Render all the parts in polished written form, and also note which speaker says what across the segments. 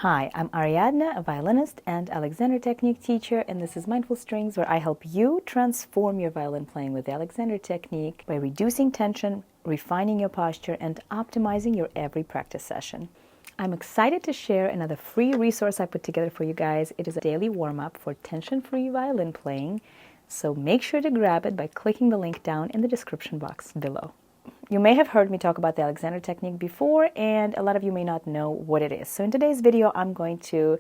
Speaker 1: Hi, I'm Ariadna, a violinist and Alexander technique teacher, and this is Mindful Strings, where I help you transform your violin playing with the Alexander technique by reducing tension, refining your posture, and optimizing your every practice session. I'm excited to share another free resource I put together for you guys. It is a daily warm-up for tension-free violin playing, so make sure to grab it by clicking the link down in the description box below. You may have heard me talk about the Alexander technique before, and a lot of you may not know what it is. So in today's video, I'm going to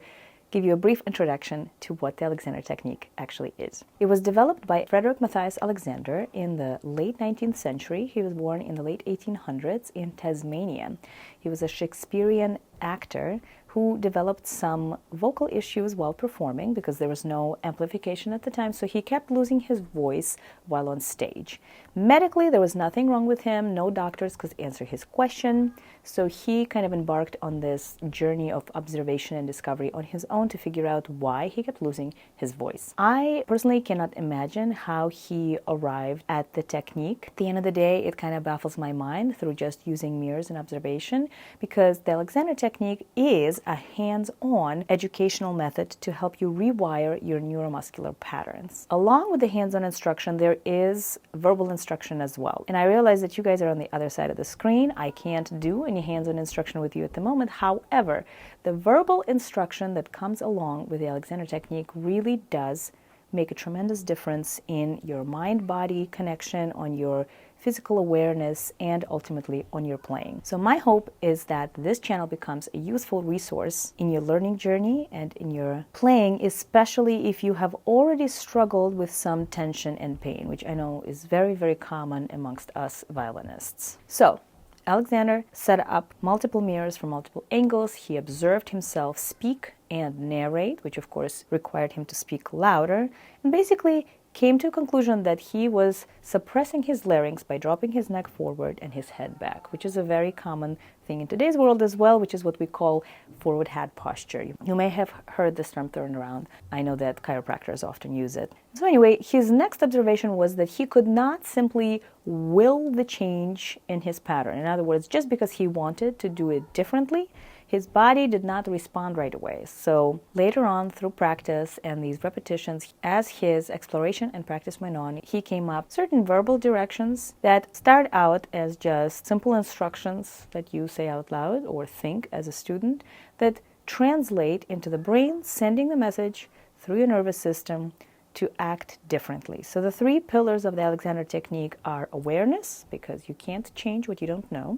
Speaker 1: give you a brief introduction to what the Alexander technique actually is. It was developed by Frederick Matthias Alexander in the late 19th century. He was born in the late 1800s in Tasmania. He was a Shakespearean actor who developed some vocal issues while performing because there was no amplification at the time, so he kept losing his voice while on stage. Medically, there was nothing wrong with him. No doctors could answer his question, so he kind of embarked on this journey of observation and discovery on his own to figure out why he kept losing his voice. I personally cannot imagine how he arrived at the technique. At the end of the day, it kind of baffles my mind through just using mirrors and observation, because the Alexander technique is a hands-on educational method to help you rewire your neuromuscular patterns. Along with the hands-on instruction, there is verbal instruction as well. And I realize that you guys are on the other side of the screen. I can't do any hands-on instruction with you at the moment. However, the verbal instruction that comes along with the Alexander technique really does make a tremendous difference in your mind-body connection, on your physical awareness, and ultimately on your playing. So my hope is that this channel becomes a useful resource in your learning journey and in your playing, especially if you have already struggled with some tension and pain, which I know is very, very common amongst us violinists. So Alexander set up multiple mirrors from multiple angles. He observed himself speak and narrate, which of course required him to speak louder, and basically came to a conclusion that he was suppressing his larynx by dropping his neck forward and his head back, which is a very common thing in today's world as well, which is what we call forward head posture. You may have heard this term thrown around. I know that chiropractors often use it. So anyway, his next observation was that he could not simply will the change in his pattern. In other words, just because he wanted to do it differently, his body did not respond right away. So later on, through practice and these repetitions, as his exploration and practice went on, he came up with certain verbal directions that start out as just simple instructions that you say out loud or think as a student, that translate into the brain, sending the message through your nervous system to act differently. So the three pillars of the Alexander technique are awareness, because you can't change what you don't know;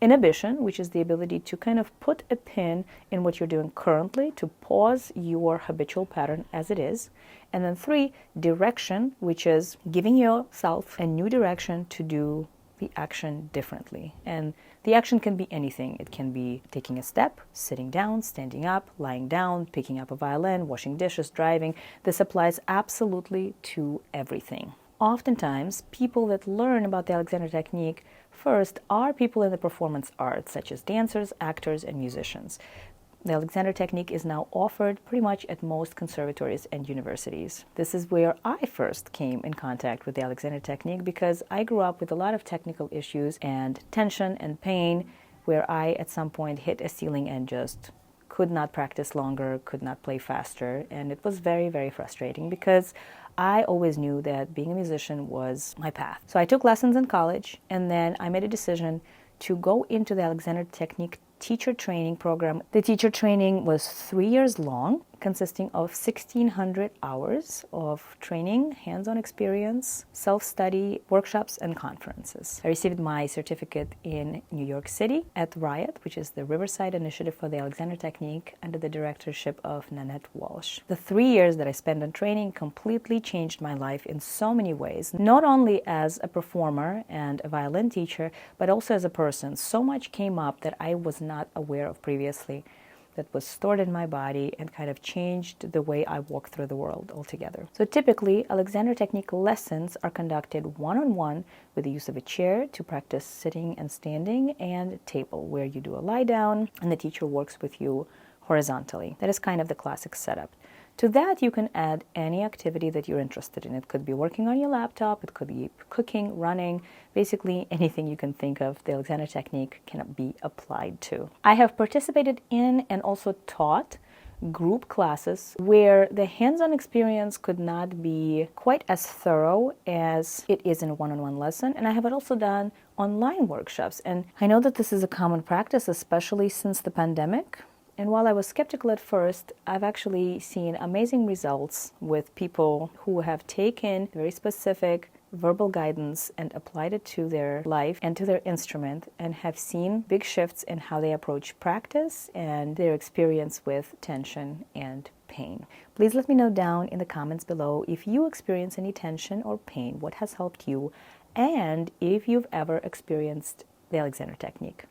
Speaker 1: inhibition, which is the ability to kind of put a pin in what you're doing currently, to pause your habitual pattern as it is; and then three, direction, which is giving yourself a new direction to do the action differently. And the action can be anything. It can be taking a step, sitting down, standing up, lying down, picking up a violin, washing dishes, driving. This applies absolutely to everything. Oftentimes, people that learn about the Alexander technique first are people in the performance arts, such as dancers, actors, and musicians. The Alexander technique is now offered pretty much at most conservatories and universities. This is where I first came in contact with the Alexander technique, because I grew up with a lot of technical issues and tension and pain, where I at some point hit a ceiling and just could not practice longer, could not play faster, and it was very, very frustrating, because I always knew that being a musician was my path. So I took lessons in college, and then I made a decision to go into the Alexander technique teacher training program. The teacher training was 3 years long, consisting of 1,600 hours of training, hands-on experience, self-study, workshops, and conferences. I received my certificate in New York City at Riot, which is the Riverside Initiative for the Alexander technique, under the directorship of Nanette Walsh. The 3 years that I spent on training completely changed my life in so many ways, not only as a performer and a violin teacher, but also as a person. So much came up that I was not aware of previously, that was stored in my body and kind of changed the way I walk through the world altogether. So typically, Alexander technique lessons are conducted one-on-one with the use of a chair to practice sitting and standing, and table, where you do a lie down and the teacher works with you horizontally. That is kind of the classic setup. To that, you can add any activity that you're interested in. It could be working on your laptop, it could be cooking, running, basically anything you can think of, the Alexander technique can be applied to. I have participated in and also taught group classes where the hands-on experience could not be quite as thorough as it is in a one-on-one lesson. And I have also done online workshops. And I know that this is a common practice, especially since the pandemic. And while I was skeptical at first, I've actually seen amazing results with people who have taken very specific verbal guidance and applied it to their life and to their instrument, and have seen big shifts in how they approach practice and their experience with tension and pain. Please let me know down in the comments below if you experience any tension or pain, what has helped you, and if you've ever experienced the Alexander technique.